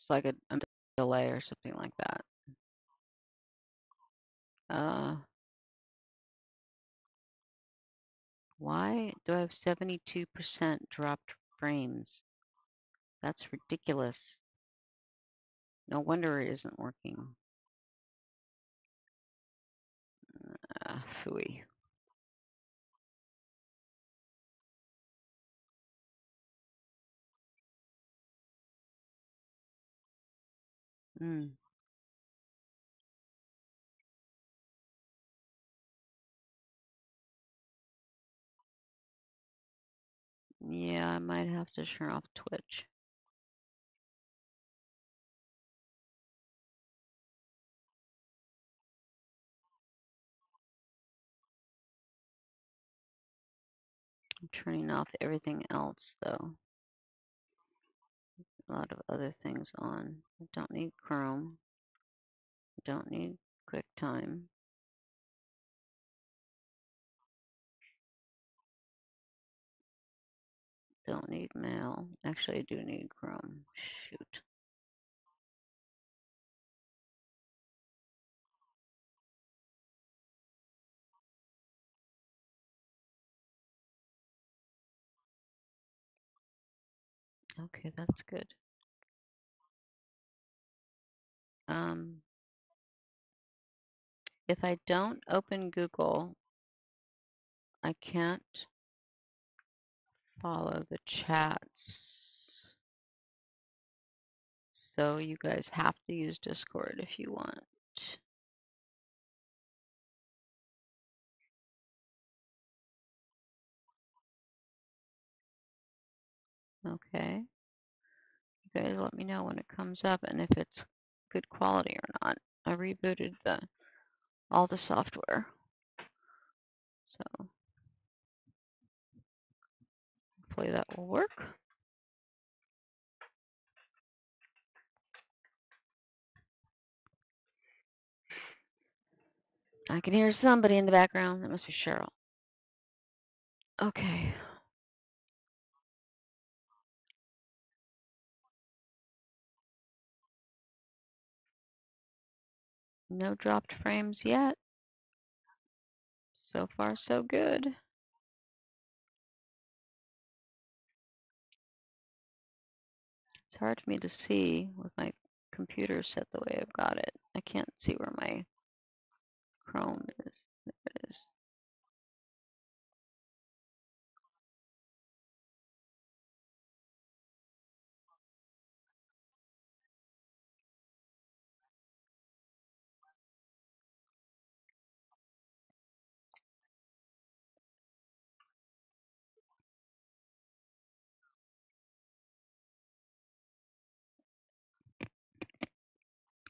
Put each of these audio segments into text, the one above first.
It's like a delay or something like that. Why do I have 72% dropped frames? That's ridiculous. No wonder it isn't working. Phooey. Hmm. Yeah, I might have to turn off Twitch. I'm turning off everything else, though. A lot of other things on. I don't need Chrome. I don't need QuickTime. Don't need Mail. Actually, I do need Chrome. Shoot. Okay, that's good. If I don't open Google, I can't follow the chats. So you guys have to use Discord if you want. Okay. You guys let me know when it comes up and if it's good quality or not. I rebooted all the software. So hopefully that will work. I can hear somebody in the background. That must be Cheryl. Okay. No dropped frames yet. So far, so good. It's hard for me to see with my computer set the way I've got it. I can't see where my Chrome is. There it is.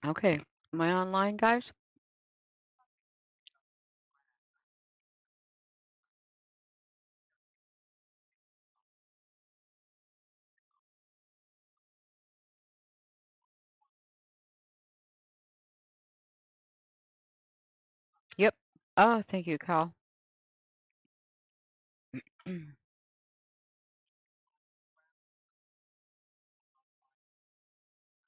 Okay. Am I online, guys? Yep. Oh, thank you, Kyle.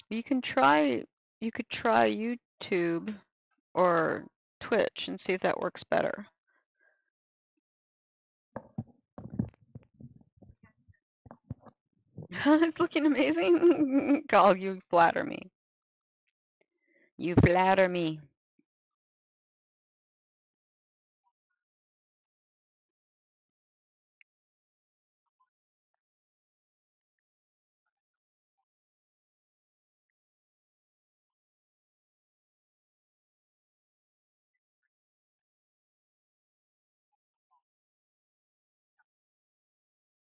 You can try. You could try YouTube or Twitch and see if that works better. It's looking amazing. Kyle, you flatter me. You flatter me.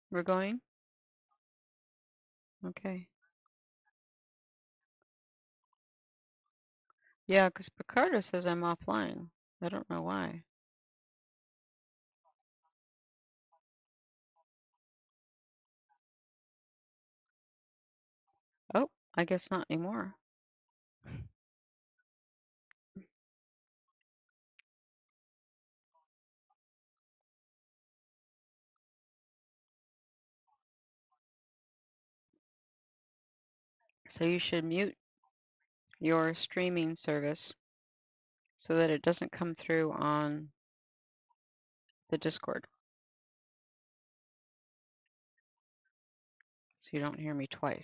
We're going? Okay. Yeah, because Picardo says I'm offline. I don't know why. Oh, I guess not anymore. So you should mute your streaming service so that it doesn't come through on the Discord. So you don't hear me twice.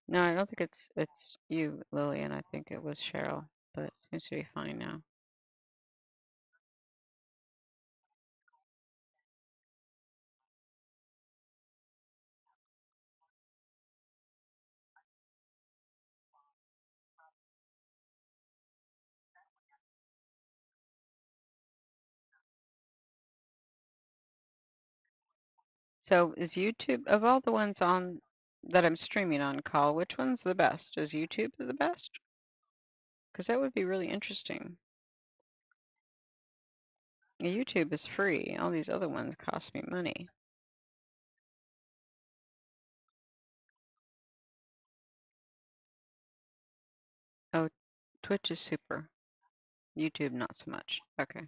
No, I don't think it's you, Lillian. I think it was Cheryl, but it seems to be fine now. So is YouTube, of all the ones on that I'm streaming on call, which one's the best? Is YouTube the best? Because that would be really interesting. YouTube is free. All these other ones cost me money. Oh, Twitch is super. YouTube not so much. Okay.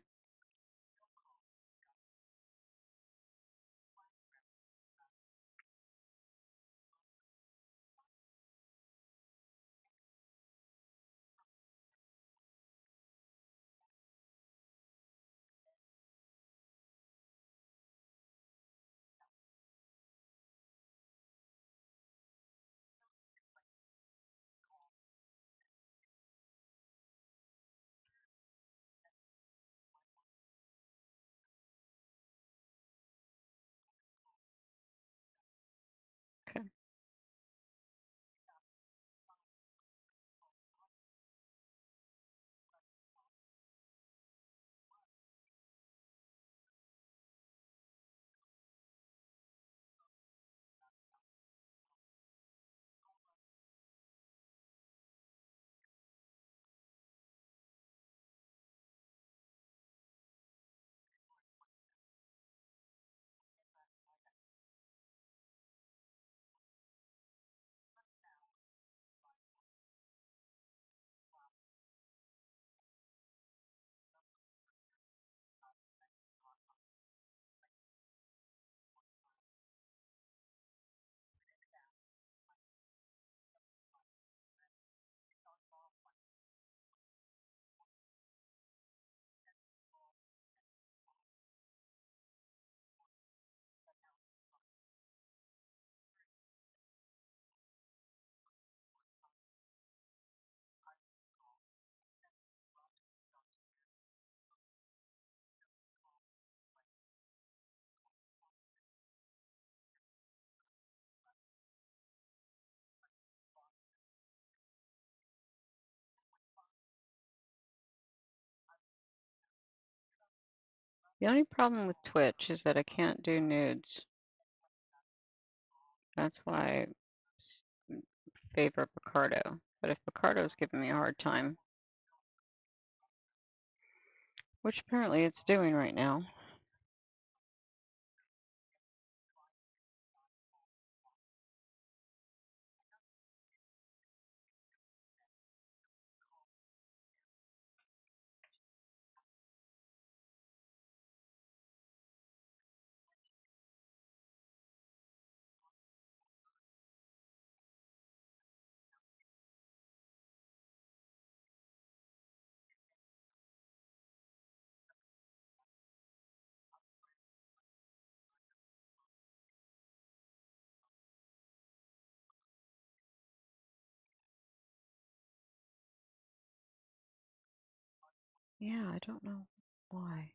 Okay. The only problem with Twitch is that I can't do nudes. That's why I favor Picardo. But if Picardo's giving me a hard time, which apparently it's doing right now. Yeah, I don't know why.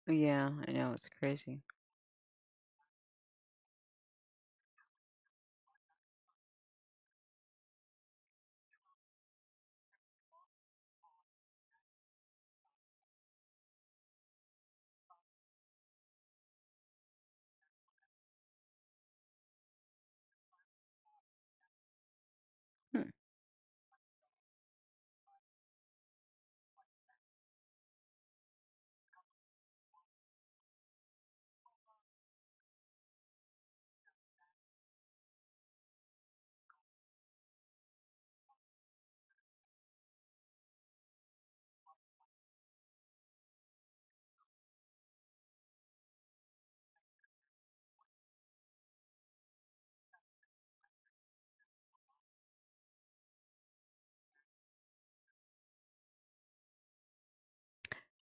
Yeah, I know, it's crazy. Hmm.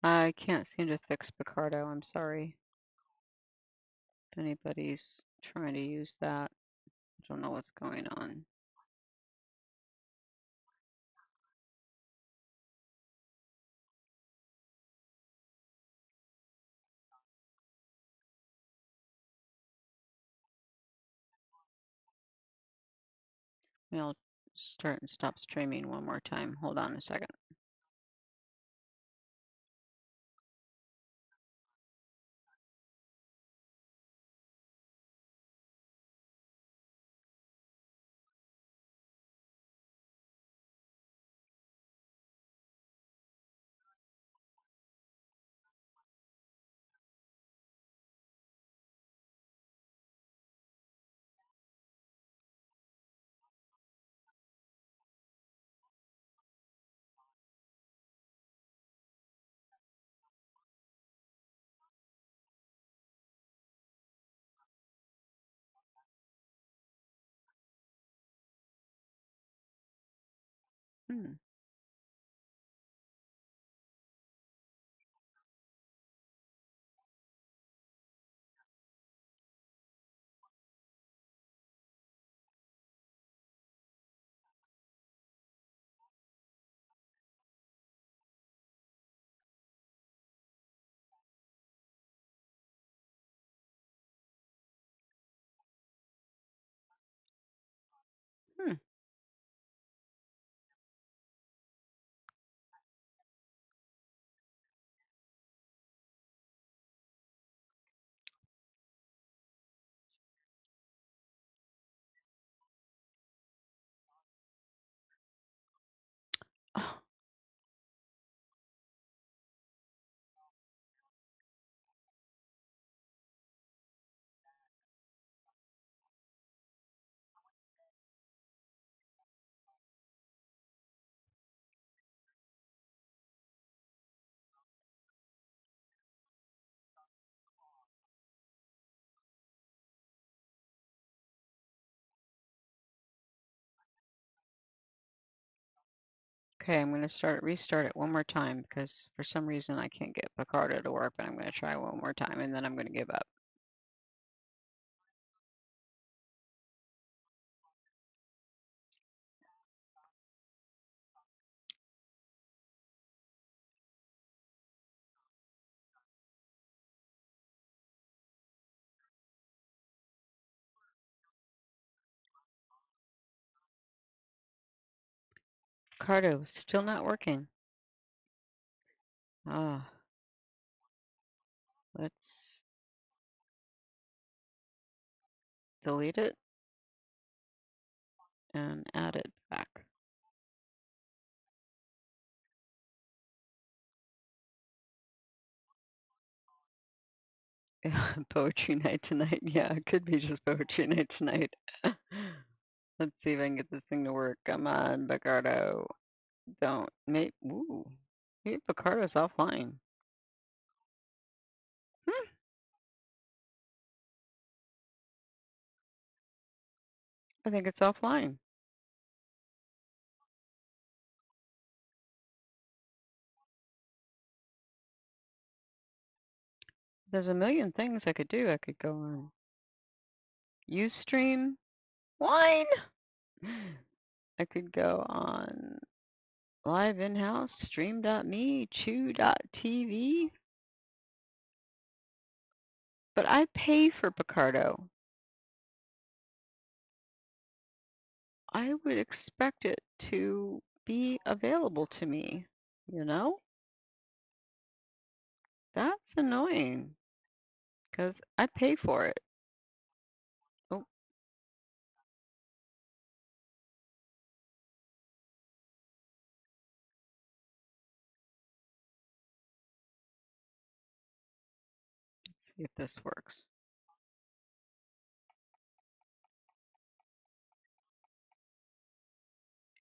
I can't seem to fix Picardo. I'm sorry. If anybody's trying to use that, I don't know what's going on. I'll start and stop streaming one more time. Hold on a second. Hmm. Hmm. Okay, I'm going to restart it one more time because for some reason I can't get Picardo to work, but I'm going to try one more time and then I'm going to give up. Picardo still not working. Ah, let's delete it and add it back. Poetry night tonight. Yeah, it could be just poetry night tonight. Let's see if I can get this thing to work. Come on, Picardo. Don't make. Ooh, maybe Picardo's offline. Hmm. I think it's offline. There's a million things I could do. I could go on Ustream. Wine. I could go on Live In-House, Stream.me, Chew.tv. But I pay for Picardo. I would expect it to be available to me, you know? That's annoying because I pay for it. Oh, see if this works.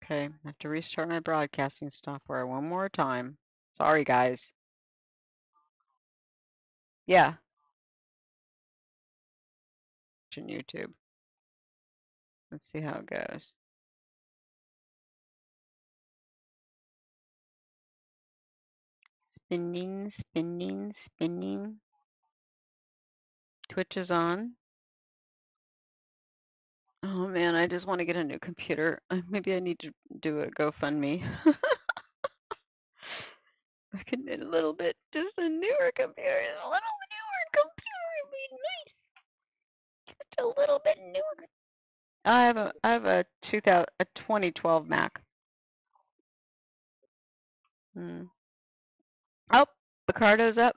Okay, I have to restart my broadcasting software one more time. Sorry, guys. Yeah, on YouTube. Let's see how it goes. Spinning, spinning, spinning. Twitch is on. Oh man, I just want to get a new computer. Maybe I need to do a GoFundMe. I could need a little bit, just a newer computer, a little newer computer would be nice. Just a little bit newer. I have a 2012 Mac. Hmm. Oh, Picardo's up.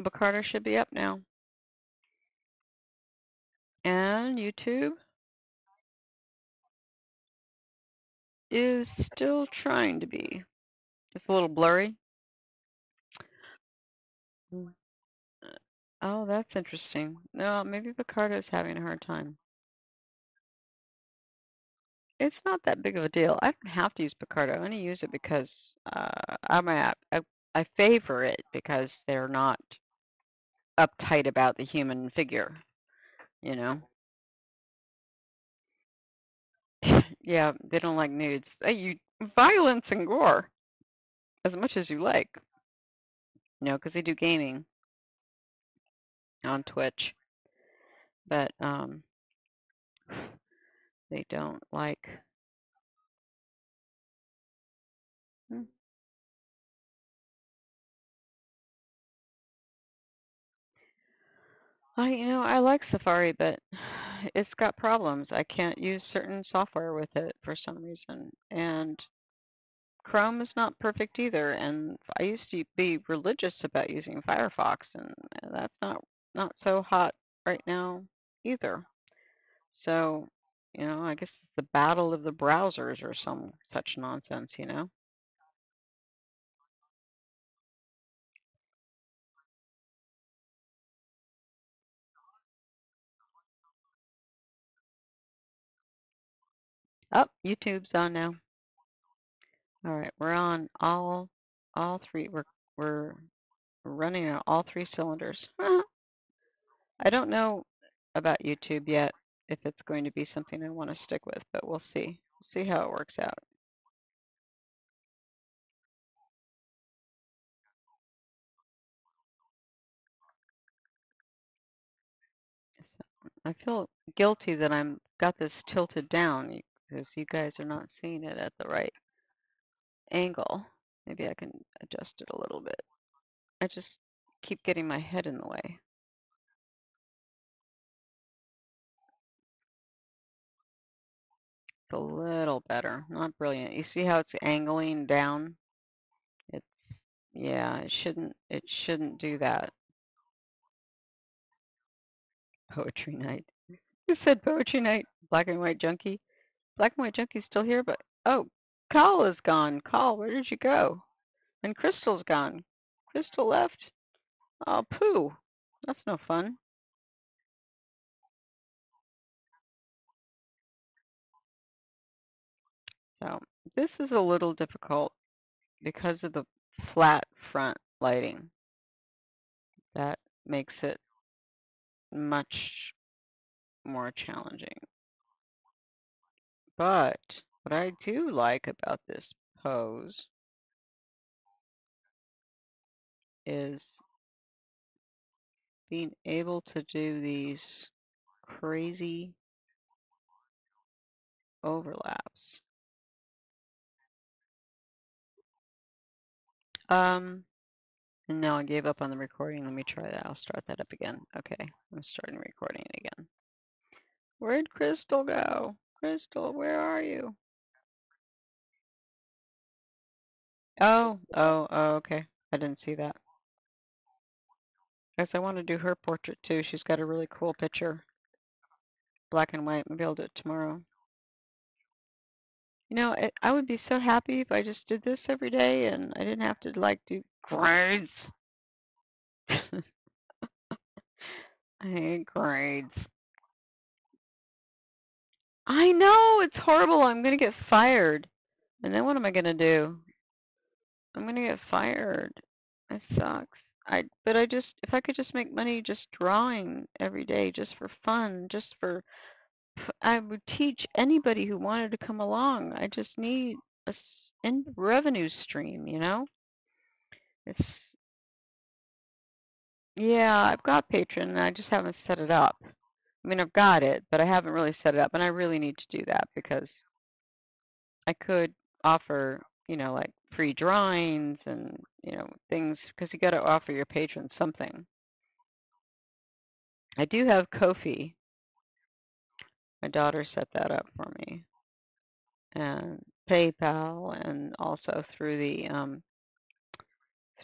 Picardo should be up now. And YouTube is still trying to be. It's a little blurry. Mm. Oh, that's interesting. No, maybe Picardo's having a hard time. It's not that big of a deal. I don't have to use Picardo. I only use it because I favor it because they're not uptight about the human figure, you know. Yeah, they don't like nudes. You violence and gore as much as you like, because they do gaming on Twitch, but they don't like. Hmm. I like Safari, but it's got problems. I can't use certain software with it for some reason, and Chrome is not perfect either. And I used to be religious about using Firefox, and that's not so hot right now either. So, I guess it's the battle of the browsers or some such nonsense. Oh, YouTube's on now. All right, we're on all three. We're running on all three cylinders. I don't know about YouTube yet if it's going to be something I want to stick with, but we'll see. We'll see how it works out. I feel guilty that I'm got this tilted down because you guys are not seeing it at the right angle. Maybe I can adjust it a little bit. I just keep getting my head in the way. It's a little better, not brilliant. You see how it's angling down? It's yeah, it shouldn't do that. Poetry night. Who said poetry night? Black and white junkie. Black and white junkie's still here, but oh, Call is gone. Call, where did you go? And Crystal's gone. Crystal left. Oh, poo. That's no fun. So this is a little difficult because of the flat front lighting. That makes it much more challenging. But what I do like about this pose is being able to do these crazy overlaps. Um, no, I gave up on the recording. Let me try that. I'll start that up again. Okay, I'm starting recording again. Where'd Crystal go? Crystal, where are you? Oh, okay. I didn't see that. Guess I want to do her portrait too. She's got a really cool picture, black and white. Maybe I'll do it tomorrow. I would be so happy if I just did this every day and I didn't have to do grades. I hate grades. I know it's horrible. I'm gonna get fired, and then what am I gonna do? I'm gonna get fired. It sucks. But if I could just make money just drawing every day, just for fun, I would teach anybody who wanted to come along. I just need a revenue stream. It's yeah, I've got Patreon and I just haven't set it up. I mean, I've got it, but I haven't really set it up, and I really need to do that because I could offer, like free drawings and, things because you got to offer your patrons something. I do have Ko-fi. My daughter set that up for me, and PayPal, and also through the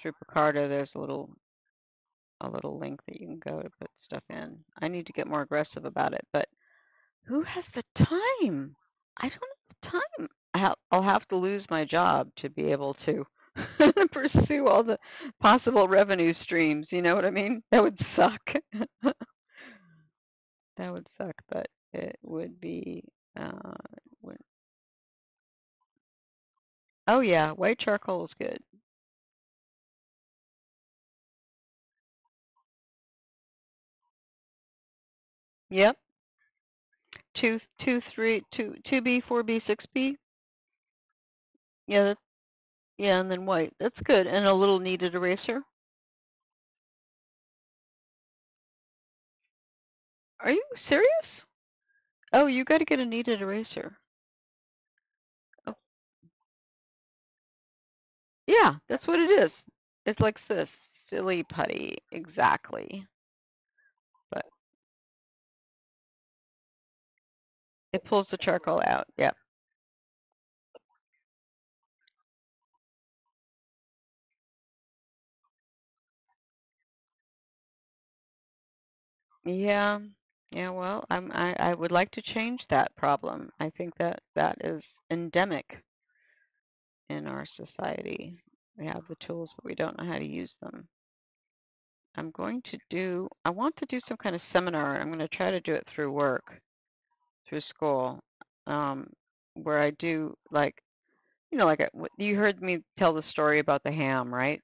through Picardo. There's a little link that you can go to put stuff in. I need to get more aggressive about it, but who has the time? I don't have the time. I'll have to lose my job to be able to pursue all the possible revenue streams. You know what I mean? That would suck. That would suck, but it would be. Uh, would, oh yeah, white charcoal is good. Yep. Two B, 4B, 6B. Yeah, yeah, and then white. That's good, and a little kneaded eraser. Are you serious? Oh, you got to get a kneaded eraser. Oh, yeah, that's what it is. It's like this silly putty, exactly. But it pulls the charcoal out. Yep. Yeah. Yeah. Well, I would like to change that problem. I think that that is endemic in our society. We have the tools, but we don't know how to use them. I want to do some kind of seminar. I'm going to try to do it through work, through school, um, where I do like, you heard me tell the story about the ham, right?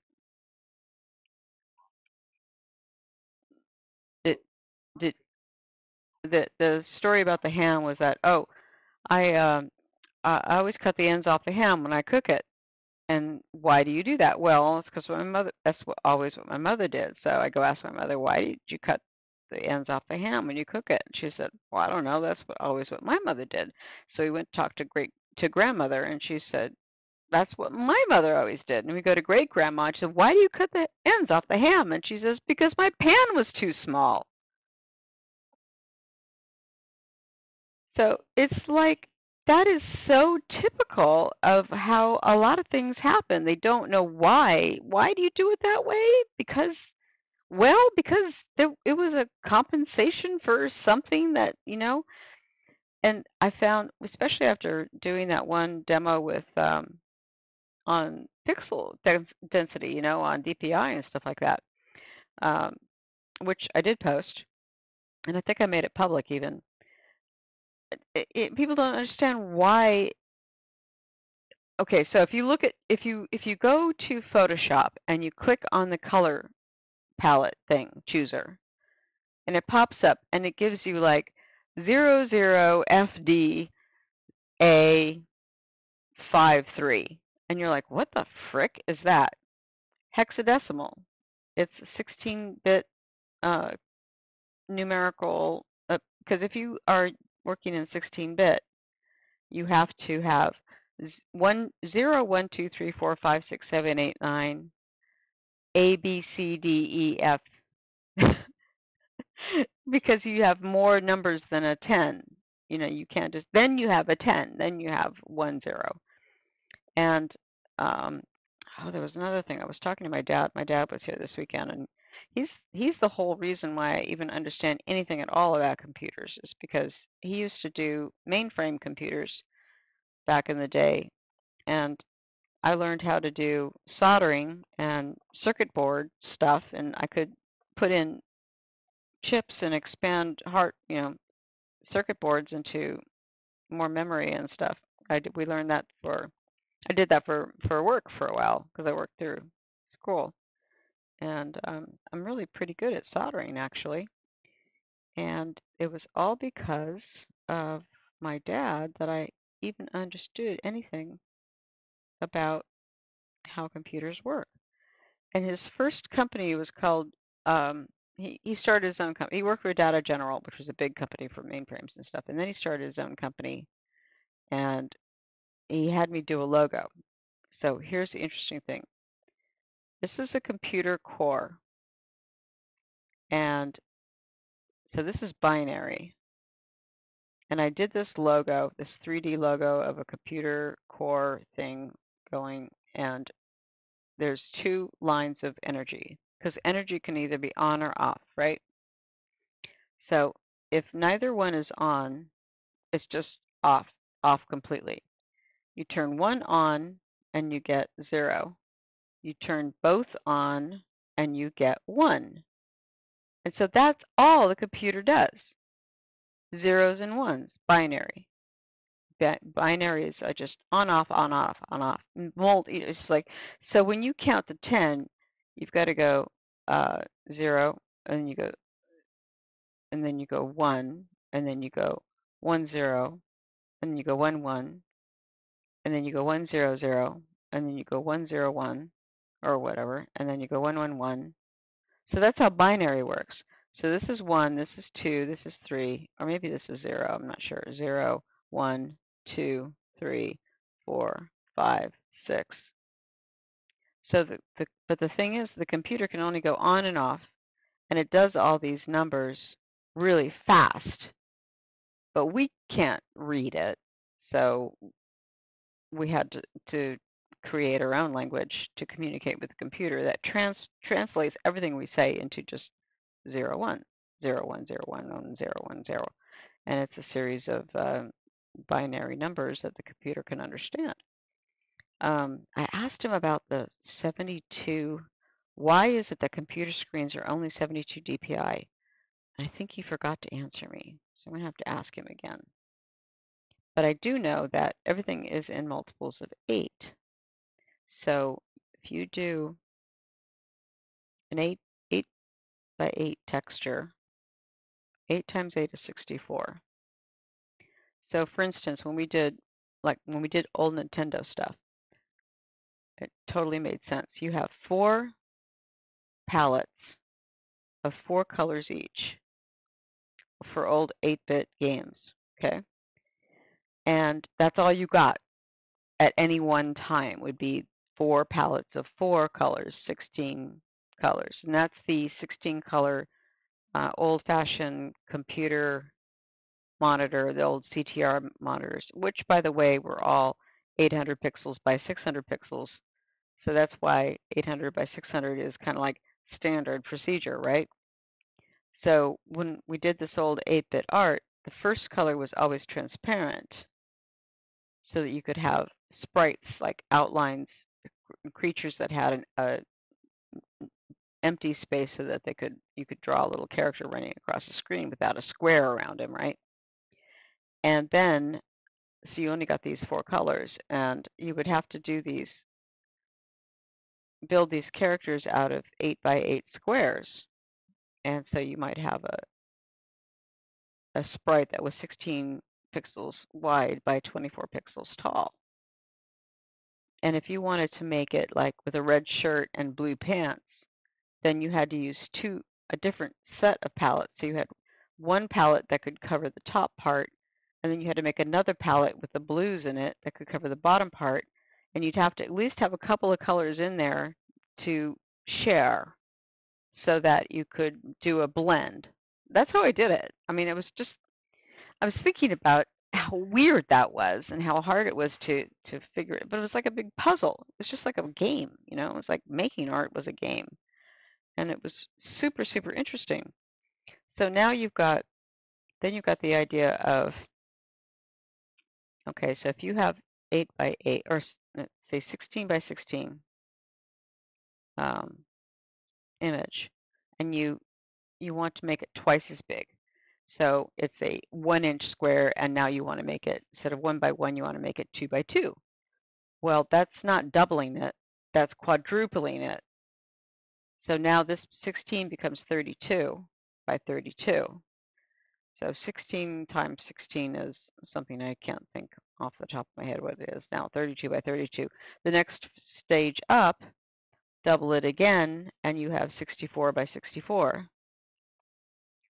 It, did the story about the ham was that, oh, I I always cut the ends off the ham when I cook it. And why do you do that? Well, it's because my mother. That's always what my mother did. So I go ask my mother, why did you cut the ends off the ham when you cook it? And she said, well, I don't know. That's always what my mother did. So we went to talk to grandmother, and she said, that's what my mother always did. And we go to great grandma, and she said, why do you cut the ends off the ham? And she says, because my pan was too small. So it's like that is so typical of how a lot of things happen. They don't know why. Why do you do it that way? Because, well, because it was a compensation for something that, and I found, especially after doing that one demo with on pixel density, on DPI and stuff like that, um, which I did post, and I think I made it public even. People don't understand why. Okay, so if you go to Photoshop and you click on the color palette thing chooser, and it pops up and it gives you like 00FDA53, and you're like, what the frick is that? Hexadecimal. It's 16-bit uh, numerical. Because if you are working in 16-bit, you have to have 1 0 1 2 3 4 5 6 7 8 9 A B C D E F because you have more numbers than a 10. You can't just then you have a 10, then you have 1 0. And um there was another thing. I was talking to my dad. My dad was here this weekend, and he's the whole reason why I even understand anything at all about computers is because he used to do mainframe computers back in the day, and I learned how to do soldering and circuit board stuff, and I could put in chips and expand circuit boards into more memory and stuff. We learned that I did that for work for a while because I worked through school, and I'm really pretty good at soldering actually. And it was all because of my dad that I even understood anything about how computers work. And his first company was called, he started his own company. He worked for Data General, which was a big company for mainframes and stuff. And then he started his own company, and he had me do a logo. So here's the interesting thing. This is a computer core. And so this is binary. And I did this logo, this 3D logo of a computer core thing going, and there's two lines of energy, because energy can either be on or off, right? So if neither one is on, it's just off completely. You turn one on and you get 0. You turn both on and you get 1. And so that's all the computer does. Zeros and ones, binary. Binaries are just on, off, on, off, on, off. It's like, so when you count to 10, you've got to go 0, and you go, and then you go 1, and then you go 1 0, and then you go 1 1, and then you go 1 0 0, and then you go 1 0 1, or whatever, and then you go 1 1 1. So that's how binary works. So this is 1, this is 2, this is 3, or maybe this is 0, I'm not sure. 0, 1, 2, 3, 4, 5, 6. So but the thing is, the computer can only go on and off, and it does all these numbers really fast, but we can't read it. So we had to create our own language to communicate with the computer that translates everything we say into just 0 1, 0 1 0 1 1 0 1 0, and it's a series of binary numbers that the computer can understand. I asked him about the 72. Why is it that computer screens are only 72 dpi? I think he forgot to answer me, so I'm going to have to ask him again. But I do know that everything is in multiples of 8. So if you do an 8 by 8 texture, 8 times 8 is 64. So for instance, when we did old Nintendo stuff, it totally made sense. You have 4 palettes of 4 colors each for old 8-bit games, okay? And that's all you got at any one time would be 4 palettes of 4 colors, 16 colors. And that's the 16-color old-fashioned computer monitor, the old CTR monitors, which, by the way, were all 800 pixels by 600 pixels. So that's why 800 by 600 is kind of like standard procedure, right? So when we did this old 8-bit art, the first color was always transparent so that you could have sprites like outlines, creatures that had an empty space so that you could draw a little character running across the screen without a square around him, right? And then, so you only got these 4 colors, and you would have to build these characters out of 8 by 8 squares. And so you might have a sprite that was 16 pixels wide by 24 pixels tall. And if you wanted to make it like with a red shirt and blue pants, then you had to use a different set of palettes. So you had one palette that could cover the top part, and then you had to make another palette with the blues in it that could cover the bottom part, and you'd have to at least have a couple of colors in there to share so that you could do a blend. That's how I did it. I mean, I was thinking about how weird that was and how hard it was to figure it, but it was like a big puzzle. It was just like a game, you know. It was like making art was a game. And it was super, super interesting. So now you've got the idea of, okay, so if you have 8 by 8, or say 16 by 16 image, and you want to make it twice as big. So it's a 1-inch square, and now you want to make it, instead of 1 by 1, you want to make it 2 by 2. Well, that's not doubling it, that's quadrupling it. So now this 16 becomes 32 by 32. So 16 times 16 is something I can't think off the top of my head what it is now, 32 by 32. The next stage up double it again, and you have 64 by 64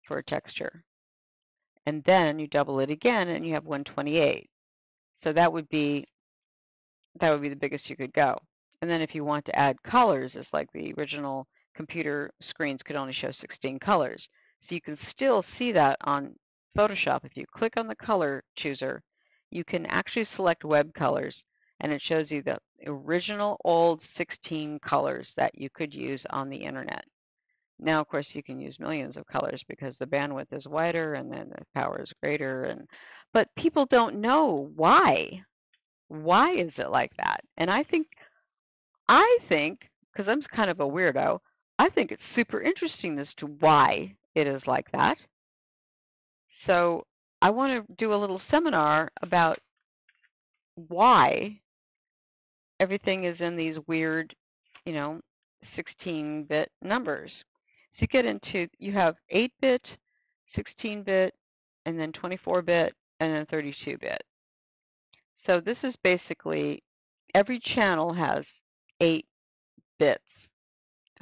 for a texture. And then you double it again, and you have 128. So that would be the biggest you could go. And then if you want to add colors, it's like the original computer screens could only show 16 colors. So you can still see that on Photoshop. If you click on the color chooser, you can actually select web colors, and it shows you the original old 16 colors that you could use on the internet. Now, of course, you can use millions of colors because the bandwidth is wider and then the power is greater. But people don't know why. Why is it like that? And I think, because I'm kind of a weirdo, I think it's super interesting as to why it is like that. So I want to do a little seminar about why everything is in these weird, 16-bit numbers. So you have 8-bit, 16-bit, and then 24-bit, and then 32-bit. So this is basically, every channel has 8 bits.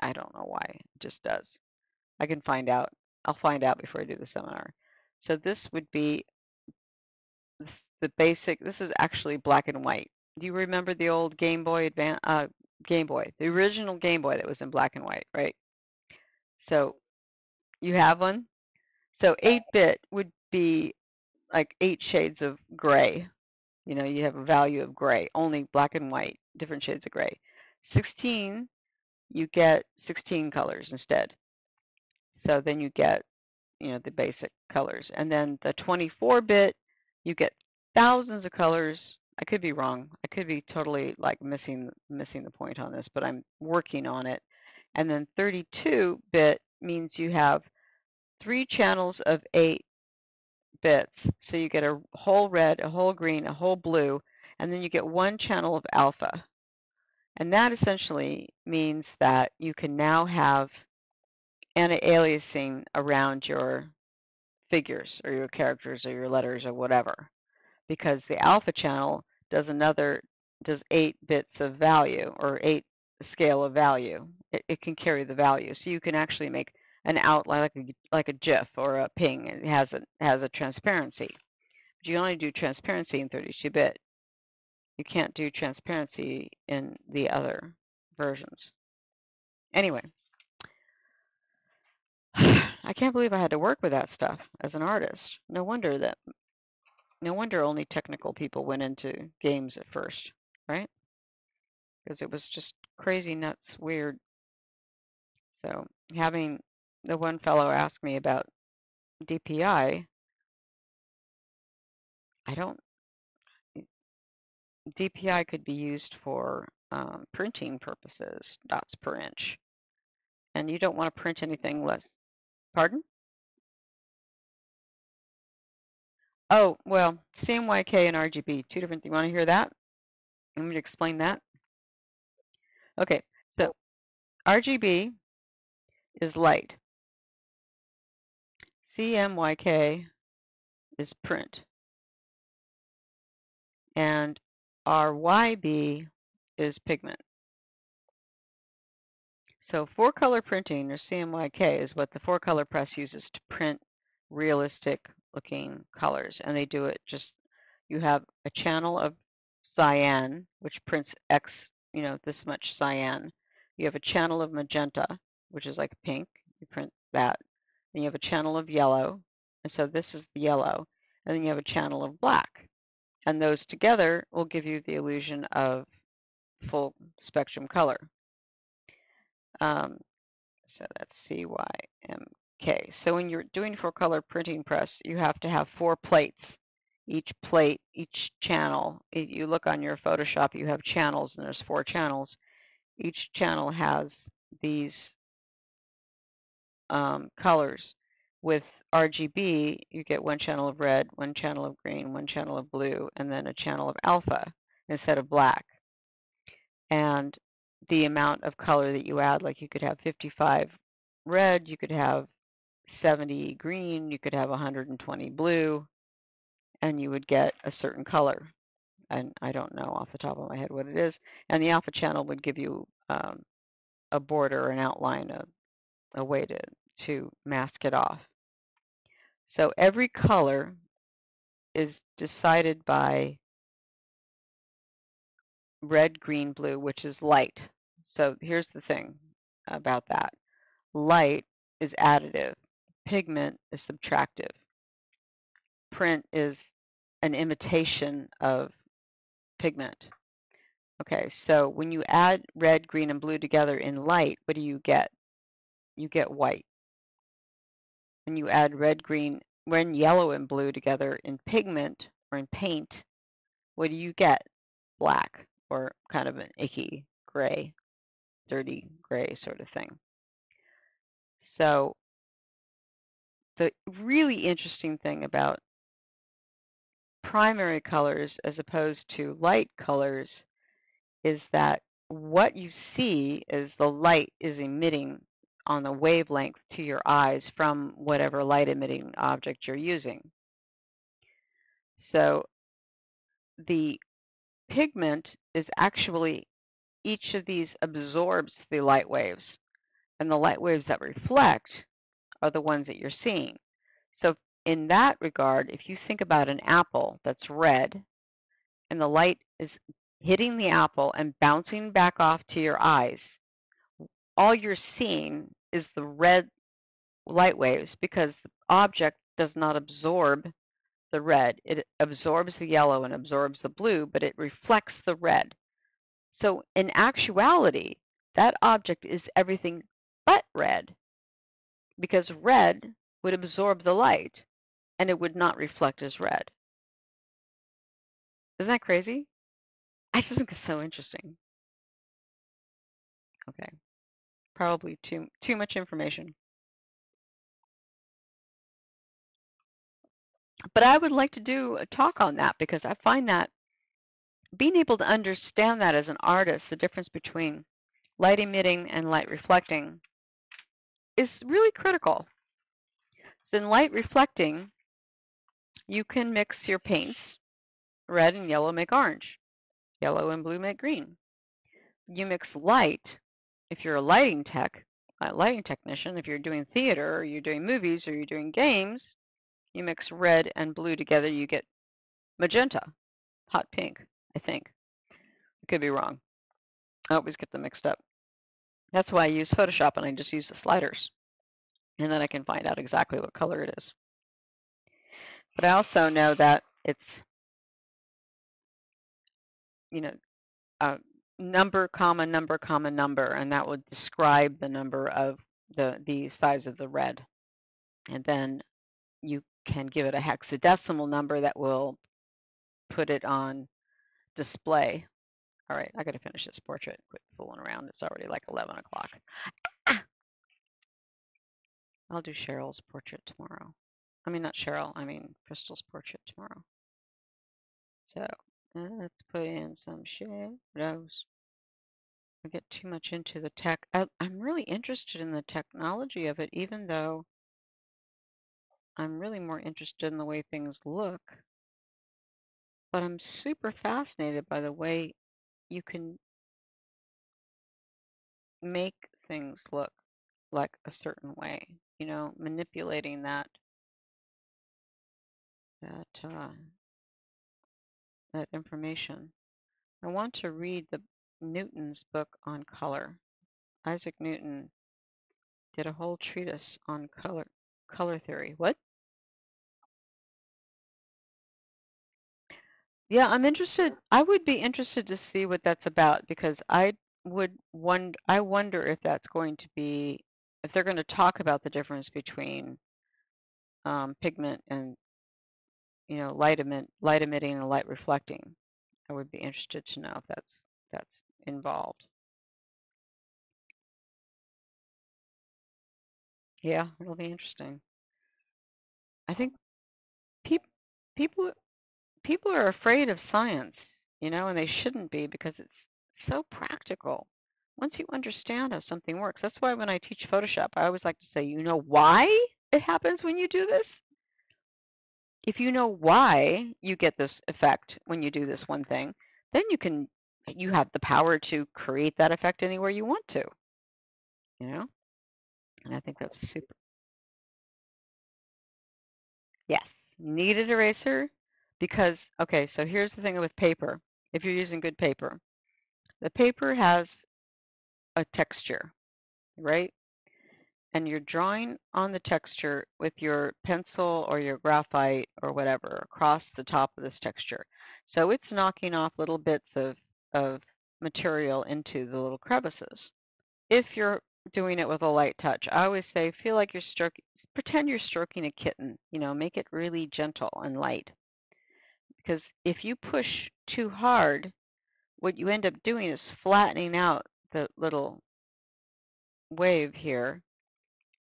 I don't know why, it just does. I can find out. I'll find out before I do the seminar. So this would be the basic, this is actually black and white. Do you remember the old Game Boy Game Boy, the original Game Boy that was in black and white, right? So you have one. So 8-bit would be like 8 shades of gray. You have a value of gray, only black and white, different shades of gray. 16, you get 16 colors instead. So then you get, the basic colors. And then the 24-bit, you get thousands of colors. I could be wrong. I could be totally like missing the point on this, but I'm working on it. And then 32-bit means you have 3 channels of 8 bits. So you get a whole red, a whole green, a whole blue, and then you get 1 channel of alpha. And that essentially means that you can now have anti-aliasing around your figures or your characters or your letters or whatever, because the alpha channel does 8 bits of value or 8 scale of value. It can carry the value, so you can actually make an outline like a GIF or a ping. It has a transparency, but you only do transparency in 32-bit. You can't do transparency in the other versions. Anyway, I can't believe I had to work with that stuff as an artist. No wonder only technical people went into games at first, right? Because it was just crazy, nuts, weird. So having the one fellow ask me about DPI, DPI could be used for printing purposes, dots per inch. And you don't want to print anything less. Pardon? Oh, well, CMYK and RGB, 2 different things. You want to hear that? I'm going to explain that. Okay, so RGB is light. CMYK is print. And RYB is pigment. So 4-color printing, or CMYK, is what the 4-color press uses to print realistic looking colors. And they do it you have a channel of cyan, which prints X, this much cyan. You have a channel of magenta, which is like pink. You print that. Then you have a channel of yellow, and so this is the yellow. And then you have a channel of black. And those together will give you the illusion of full spectrum color. So that's CYMK. So when you're doing 4-color printing press, you have to have 4 plates. Each plate, each channel, you look on your Photoshop, you have channels, and there's 4 channels. Each channel has these colors. With RGB, you get 1 channel of red, 1 channel of green, 1 channel of blue, and then a channel of alpha instead of black. And the amount of color that you add, like you could have 55 red, you could have 70 green, you could have 120 blue, and you would get a certain color. And I don't know off the top of my head what it is. And the alpha channel would give you a border, an outline, a way to mask it off. So every color is decided by red, green, blue, which is light. So here's the thing about that. Light is additive. Pigment is subtractive. Print is an imitation of pigment. Okay, so when you add red, green, and blue together in light, what do you get? You get white. When you add red, green, yellow, and blue together in pigment or in paint, what do you get? Black, or kind of an icky gray, dirty gray sort of thing. So the really interesting thing about primary colors as opposed to light colors is that what you see is the light is emitting on the wavelength to your eyes from whatever light emitting object you're using. So the pigment is actually, each of these absorbs the light waves, and the light waves that reflect are the ones that you're seeing. So in that regard, if you think about an apple that's red and the light is hitting the apple and bouncing back off to your eyes, all you're seeing is the red light waves because the object does not absorb the red. It absorbs the yellow and absorbs the blue, but it reflects the red. So in actuality, that object is everything but red because red would absorb the light and it would not reflect as red. Isn't that crazy? I just think it's so interesting. Okay, probably too much information. But I would like to do a talk on that because I find that being able to understand that as an artist, the difference between light emitting and light reflecting, is really critical. So in light reflecting, you can mix your paints. Red and yellow make orange. Yellow and blue make green. You mix light. If you're a lighting technician, if you're doing theater or you're doing movies or you're doing games, you mix red and blue together, you get magenta, hot pink, I think. I could be wrong. I always get them mixed up. That's why I use Photoshop and I just use the sliders. And then I can find out exactly what color it is. But I also know that it's, number, comma, number, comma, number, and that would describe the number of the size of the red. And then you can give it a hexadecimal number that will put it on display. All right, I got to finish this portrait. Quit fooling around. It's already like 11 o'clock. I'll do Cheryl's portrait tomorrow. I mean, not Cheryl. I mean, Crystal's portrait tomorrow. So let's put in some shadows. I get too much into the tech. I'm really interested in the technology of it, even though I'm really more interested in the way things look. But I'm super fascinated by the way you can make things look like a certain way, manipulating that information. I want to read Newton's book on color. Isaac Newton did a whole treatise on color theory. What? Yeah, I'm interested. I would be interested to see what that's about because I wonder if that's going to be, if they're going to talk about the difference between pigment and light emitting and light reflecting. I would be interested to know if that's involved. Yeah, it'll be interesting. I think people are afraid of science, and they shouldn't be because it's so practical. Once you understand how something works, that's why when I teach Photoshop, I always like to say, you know why it happens when you do this? If you know why you get this effect when you do this one thing, then you have the power to create that effect anywhere you want to. you know? And I think that's super. Yes, kneaded eraser because, okay, so here's the thing with paper. If you're using good paper, the paper has a texture, right? And you're drawing on the texture with your pencil or your graphite or whatever across the top of this texture. So it's knocking off little bits of material into the little crevices. If you're doing it with a light touch, I always say feel like you're stroking, pretend you're stroking a kitten, make it really gentle and light. Because if you push too hard, what you end up doing is flattening out the little wave here,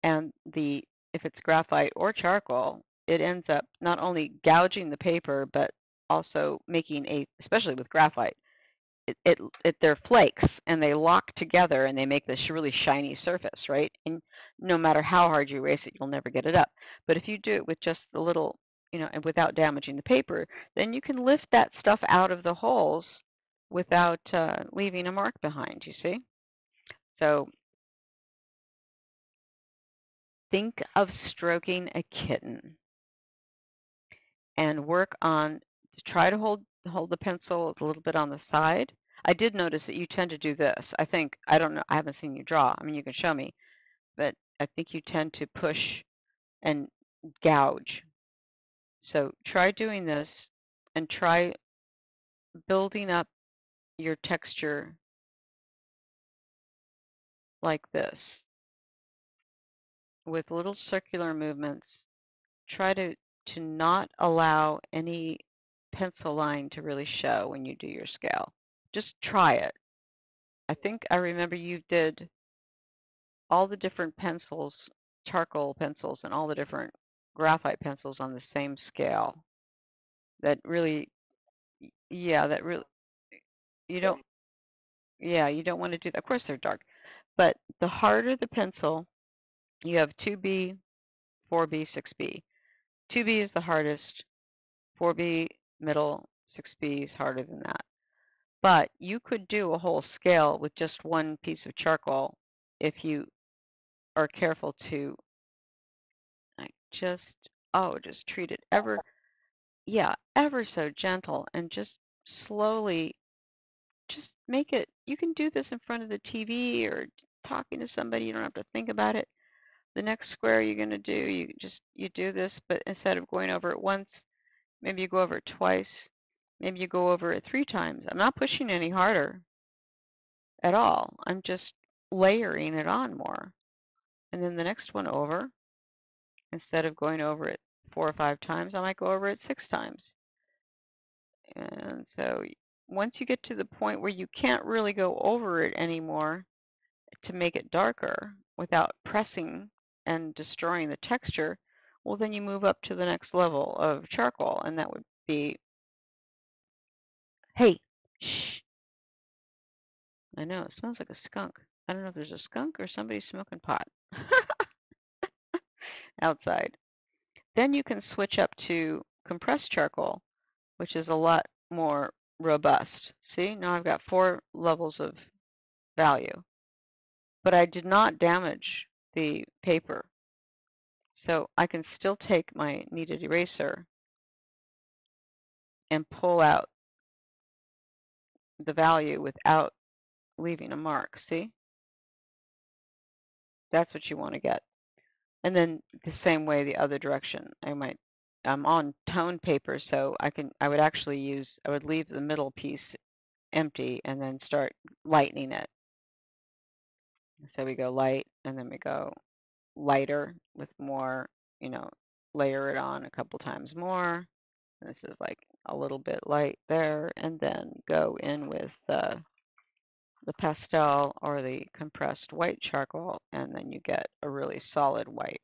and the if it's graphite or charcoal, it ends up not only gouging the paper but also making especially with graphite, they're flakes and they lock together and they make this really shiny surface, right? And no matter how hard you erase it, you'll never get it up. But if you do it with just the little, and without damaging the paper, then you can lift that stuff out of the holes without leaving a mark behind, you see? So think of stroking a kitten and work on, try to hold the pencil a little bit on the side. I did notice that you tend to do this. I don't know, I haven't seen you draw. I mean, you can show me, but I think you tend to push and gouge. So try doing this and try building up your texture like this with little circular movements. Try to not allow any pencil line to really show when you do your scale. Just try it. I think I remember you did all the different pencils, charcoal pencils, and all the different graphite pencils on the same scale. That really, yeah, that really, you don't, yeah, you don't want to do that. Of course, they're dark, but the harder the pencil, you have 2B, 4B, 6B. 2B is the hardest, 4B middle, 6B is harder than that. But you could do a whole scale with just one piece of charcoal if you are careful to just just treat it ever so gentle and just slowly just make it. You can do this in front of the TV or talking to somebody. You don't have to think about it. The next square you're going to do, you do this, but instead of going over it once, maybe you go over it twice, maybe you go over it 3 times. I'm not pushing any harder at all. I'm just layering it on more. And then the next one over, instead of going over it 4 or 5 times, I might go over it 6 times. And so once you get to the point where you can't really go over it anymore to make it darker without pressing and destroying the texture, well, then you move up to the next level of charcoal, and that would be, hey, shh. I know, it smells like a skunk. I don't know if there's a skunk or somebody smoking pot outside. Then you can switch up to compressed charcoal, which is a lot more robust. See, now I've got 4 levels of value, but I did not damage the paper. So I can still take my kneaded eraser and pull out the value without leaving a mark. See? That's what you want to get. And then the same way the other direction. I'm on toned paper, so I would leave the middle piece empty and then start lightening it. So we go light and then we go lighter with more, layer it on a couple times more. This is like a little bit light there, and then go in with the pastel or the compressed white charcoal, and then you get a really solid white.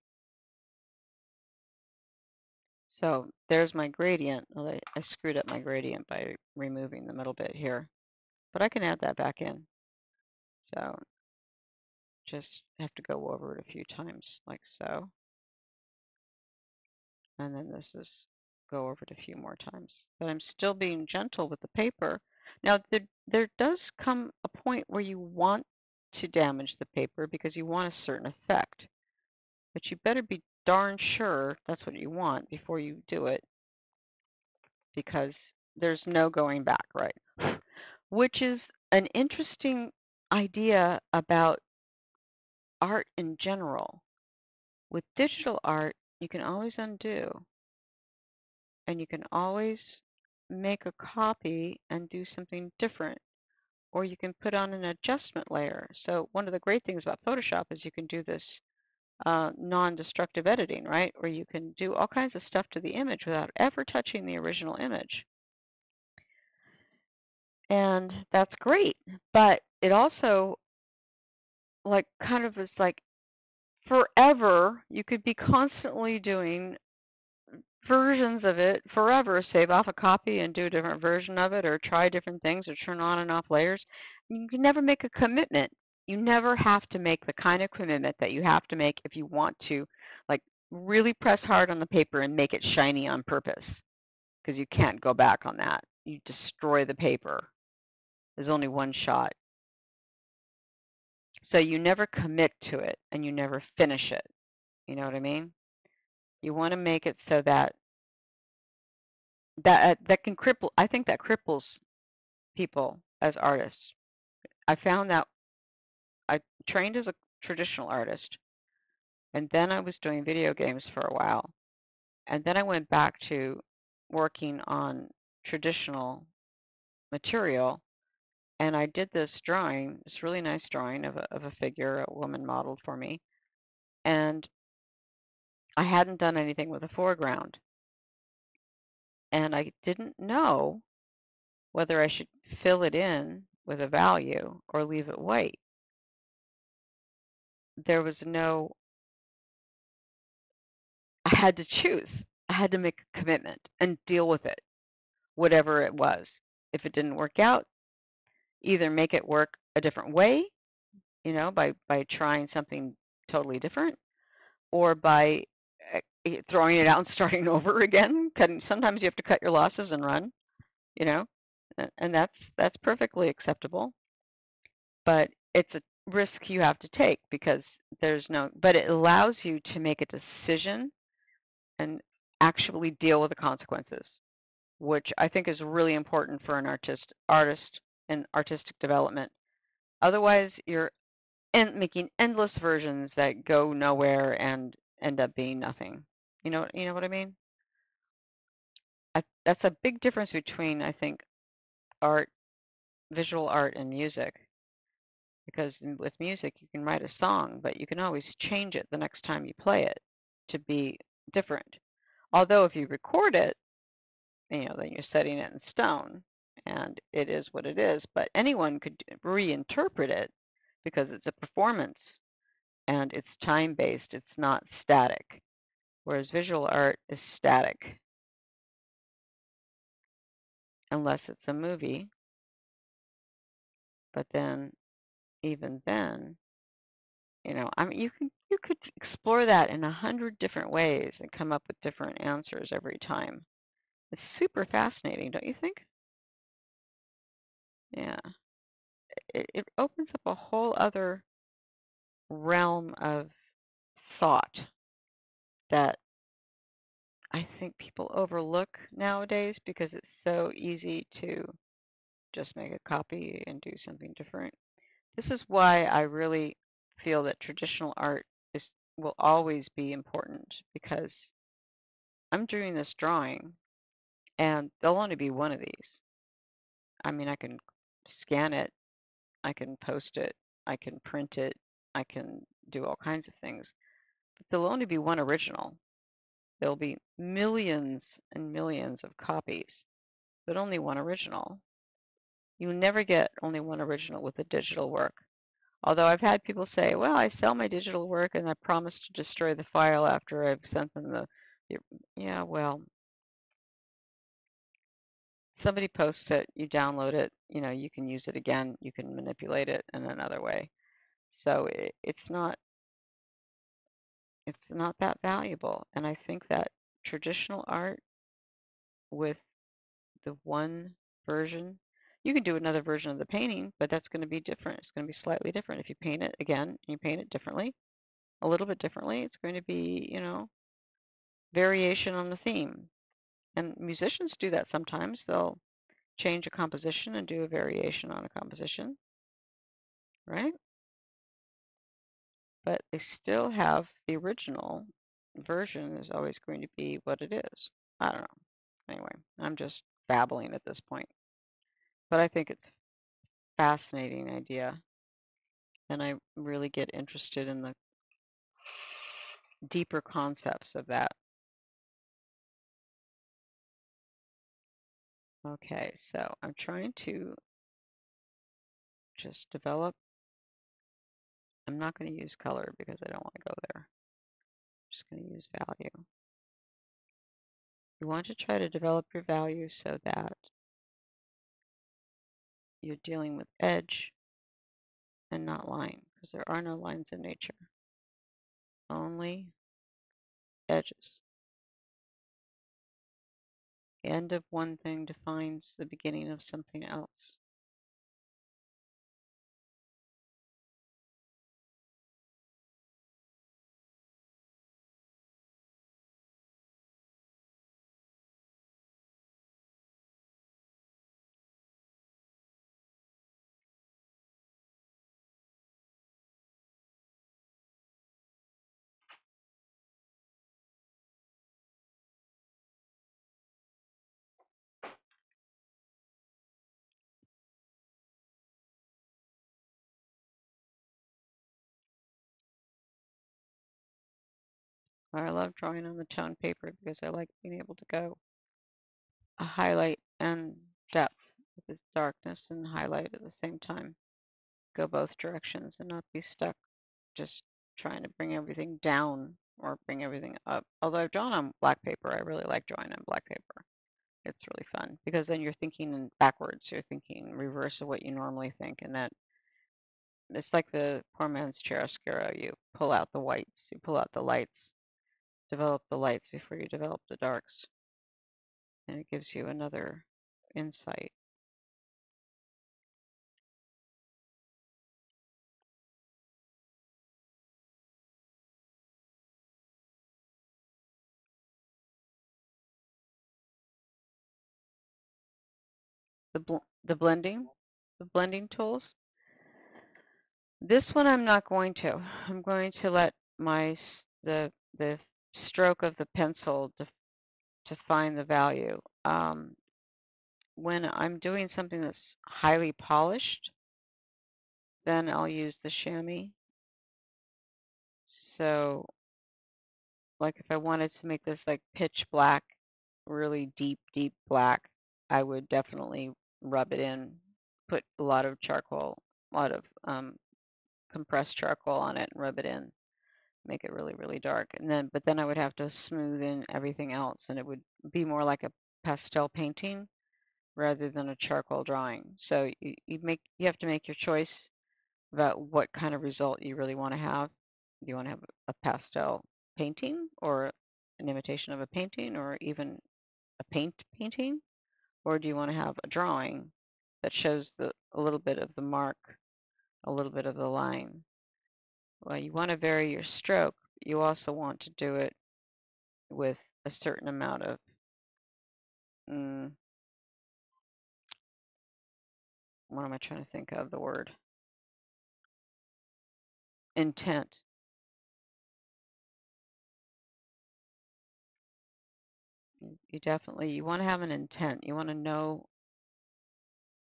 So there's my gradient. Well, I screwed up my gradient by removing the middle bit here, but I can add that back in. So just have to go over it a few times like so. And then this is go over it a few more times. But I'm still being gentle with the paper. Now, there does come a point where you want to damage the paper because you want a certain effect. But you better be darn sure that's what you want before you do it, because there's no going back, right? Which is an interesting idea about art in general. With digital art, you can always undo, and you can always make a copy and do something different, or you can put on an adjustment layer. So one of the great things about Photoshop is you can do this non-destructive editing, right? Where you can do all kinds of stuff to the image without ever touching the original image. And that's great, but it also like kind of is like forever. You could be constantly doing versions of it forever, save off a copy and do a different version of it, or try different things, or turn on and off layers. You can never make a commitment. You never have to make the kind of commitment that you have to make if you want to, like, really press hard on the paper and make it shiny on purpose, because you can't go back on that. You destroy the paper. There's only one shot. So you never commit to it and you never finish it. You know what I mean? You want to make it so that that can cripple. I think that cripples people as artists. I found that I trained as a traditional artist, and then I was doing video games for a while, and then I went back to working on traditional material, and I did this drawing, this really nice drawing of a figure a woman modeled for me, and I hadn't done anything with the foreground, and I didn't know whether I should fill it in with a value or leave it white. There was no, I had to choose. I had to make a commitment and deal with it, whatever it was. If it didn't work out, either make it work a different way, by trying something totally different, or by throwing it out and starting over again. Sometimes you have to cut your losses and run, you know, and that's perfectly acceptable. But it's a risk you have to take because but it allows you to make a decision and actually deal with the consequences, which I think is really important for an artist and artistic development. Otherwise, you're making endless versions that go nowhere and end up being nothing. You know what I mean? That's a big difference between, I think, art, visual art, and music. Because with music, you can write a song, but you can always change it the next time you play it to be different. Although if you record it, then you're setting it in stone, and it is what it is. But anyone could reinterpret it because it's a performance and it's time-based. It's not static, whereas visual art is static unless it's a movie. But then, even then, you could explore that in 100 different ways and come up with different answers every time. It's super fascinating, don't you think? Yeah. It opens up a whole other realm of thought that I think people overlook nowadays because it's so easy to just make a copy and do something different. This is why I really feel that traditional art will always be important, because I'm doing this drawing and there'll only be one of these. I mean, I can scan it, I can post it, I can print it, I can do all kinds of things, but there'll only be one original. There'll be millions and millions of copies, but only one original. You never get only one original with a digital work. Although I've had people say, well, I sell my digital work and I promise to destroy the file after I've sent them yeah, well, somebody posts it, you download it, you can use it again, you can manipulate it in another way. So it's not that valuable. And I think that traditional art with the one version, You can do another version of the painting, but that's going to be different. It's going to be slightly different. If you paint it again, you paint it differently, a little bit differently, it's going to be, variation on the theme. And musicians do that sometimes. They'll change a composition and do a variation on a composition, right? But they still have the original version is always going to be what it is. I don't know. Anyway, I'm just babbling at this point. But I think it's a fascinating idea, and I really get interested in the deeper concepts of that. Okay, so I'm trying to just develop. I'm not going to use color because I don't want to go there. I'm just going to use value. You want to try to develop your value so that you're dealing with edge and not line, because there are no lines in nature, only edges. The end of one thing defines the beginning of something else. I love drawing on the tone paper because I like being able to go a highlight and depth with its darkness and highlight at the same time. Go both directions and not be stuck just trying to bring everything down or bring everything up. Although I've drawn on black paper, I really like drawing on black paper. It's really fun because then you're thinking in backwards. You're thinking reverse of what you normally think, and that it's like the poor man's chiaroscuro. You pull out the whites, you pull out the lights, develop the lights before you develop the darks, and it gives you another insight. The the blending tools. This one I'm not going to. I'm going to let the stroke of the pencil define the value. When I'm doing something that's highly polished, then I'll use the chamois. So, like if I wanted to make this like pitch black, really deep, deep black, I would definitely rub it in, put a lot of charcoal, a lot of compressed charcoal on it, and rub it in, make it really, really dark. But then I would have to smooth in everything else, and it would be more like a pastel painting rather than a charcoal drawing. So you have to make your choice about what kind of result you really want to have. Do you want to have a pastel painting or an imitation of a painting or even a painting? Or do you want to have a drawing that shows a little bit of the mark, a little bit of the line? Well, you want to vary your stroke. You also want to do it with a certain amount of what am I trying to think of the word? Intent. You want to have an intent. You want to know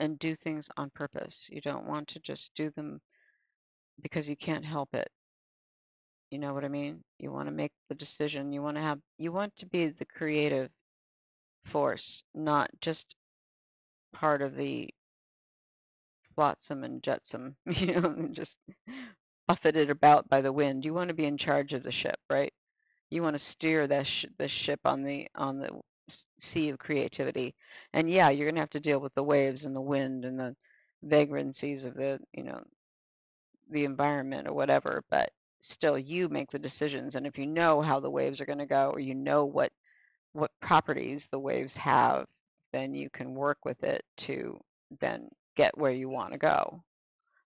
and do things on purpose. You don't want to just do them because you can't help it. You know what I mean? You want to make the decision. You want to be the creative force, not just part of the flotsam and jetsam, and just buffeted about by the wind. You want to be in charge of the ship, right? You want to steer the ship on the sea of creativity. And yeah, you're going to have to deal with the waves and the wind and the vagrancies of the environment or whatever, but still you make the decisions. And if you know how the waves are going to go, or you know what properties the waves have, then you can work with it to then get where you want to go.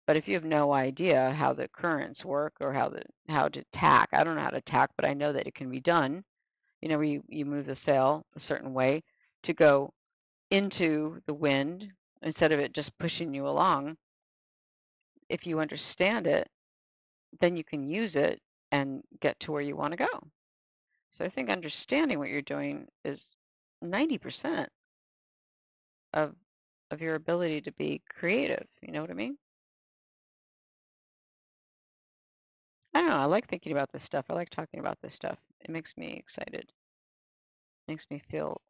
But if you have no idea how the currents work or how to tack, I don't know how to tack, but I know that it can be done. You know, where you move the sail a certain way to go into the wind instead of it just pushing you along. If you understand it, then you can use it and get to where you want to go. So I think understanding what you're doing is 90% of your ability to be creative. You know what I mean? I don't know. I like thinking about this stuff. I like talking about this stuff. It makes me excited. Makes me feel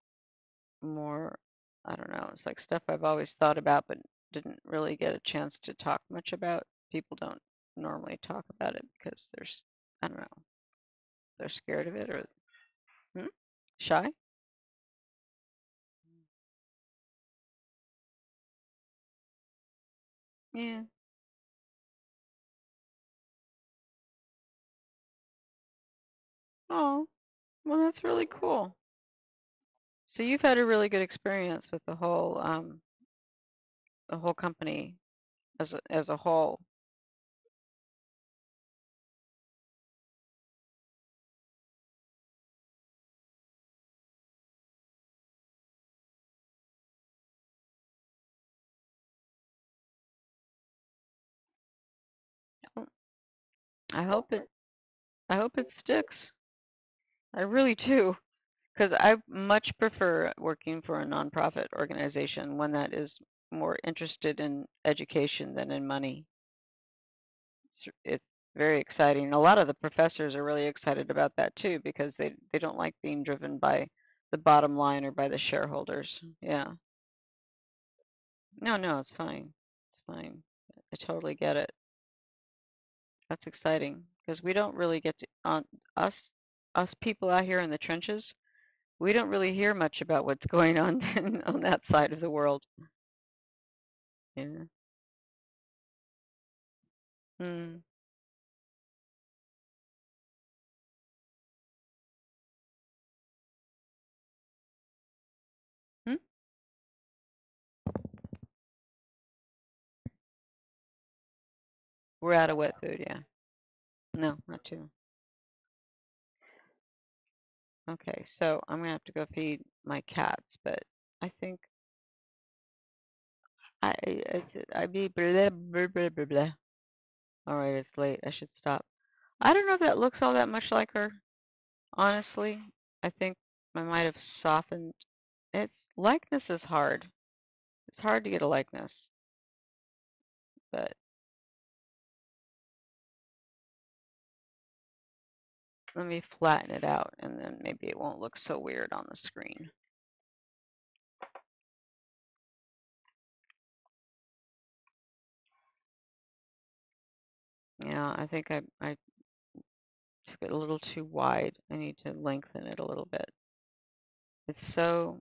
more, I don't know. It's like stuff I've always thought about but didn't really get a chance to talk much about. People don't normally talk about it because I don't know, they're scared of it or hmm? Shy. Yeah. Oh, well, that's really cool. So you've had a really good experience with the whole company as a whole. Well, I hope it I hope it sticks. I really do, because I much prefer working for a nonprofit organization, one that is more interested in education than in money. It's very exciting. A lot of the professors are really excited about that too because they don't like being driven by the bottom line or by the shareholders. Yeah. No, no, it's fine. It's fine. I totally get it. That's exciting because we don't really get to on us us people out here in the trenches. We don't really hear much about what's going on on that side of the world. Yeah. Hmm. Hmm? We're out of wet food. Yeah. No, not too. Okay, so I'm gonna have to go feed my cats, but I think I be blah blah blah blah blah. All right, it's late. I should stop. I don't know if that looks all that much like her. Honestly, I think I might have softened. It's likeness is hard. It's hard to get a likeness, but let me flatten it out, and then maybe it won't look so weird on the screen. Yeah, I think I took it a little too wide. I need to lengthen it a little bit. It's so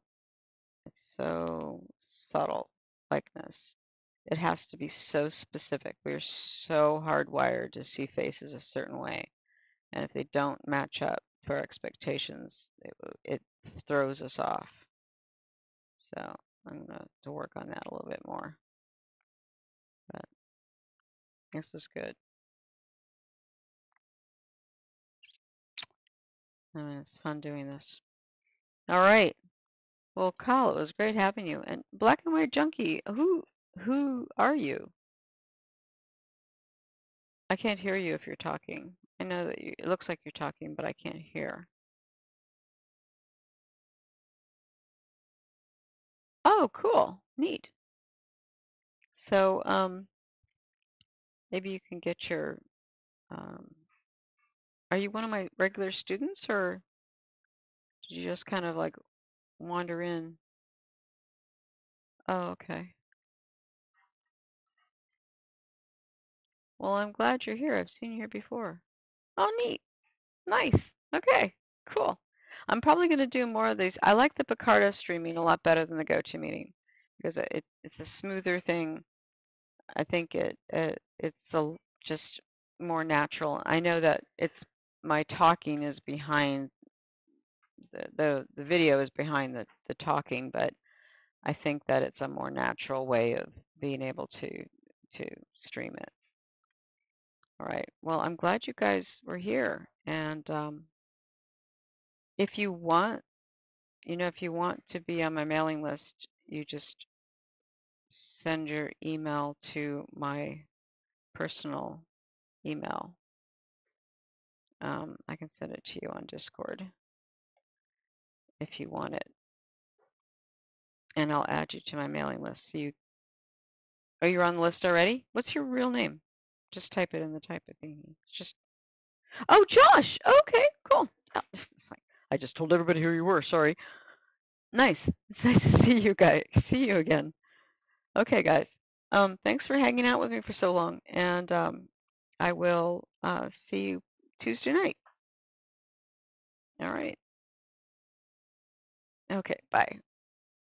so subtle likeness. It has to be so specific. We're so hardwired to see faces a certain way, and if they don't match up to our expectations, it throws us off. So I'm gonna have to work on that a little bit more. But this is good. I mean, it's fun doing this. All right. Well, Kyle, it was great having you. And Black and White Junkie, who are you? I can't hear you if you're talking. I know that it looks like you're talking, but I can't hear. Oh, cool. Neat. So, maybe you can get your, um, are you one of my regular students or did you just kind of like wander in? Oh, okay. Well, I'm glad you're here. I've seen you here before. Oh, neat. Nice. Okay. Cool. I'm probably going to do more of these. I like the Picardo streaming a lot better than the GoToMeeting because it's a smoother thing. I think just more natural. I know that it's my talking is behind the video is behind the talking, but I think that it's a more natural way of being able to stream it. All right. Well, I'm glad you guys were here, and if you want, if you want to be on my mailing list, you just send your email to my personal email. I can send it to you on Discord if you want it, and I'll add you to my mailing list. You're on the list already? What's your real name? Just type it in the type of thingy. It's just Josh. Okay, cool. Oh, I just told everybody who you were. Sorry. Nice. It's nice to see you guys. See you again. Okay, guys. Thanks for hanging out with me for so long, and I will see you Tuesday night. All right. Okay. Bye.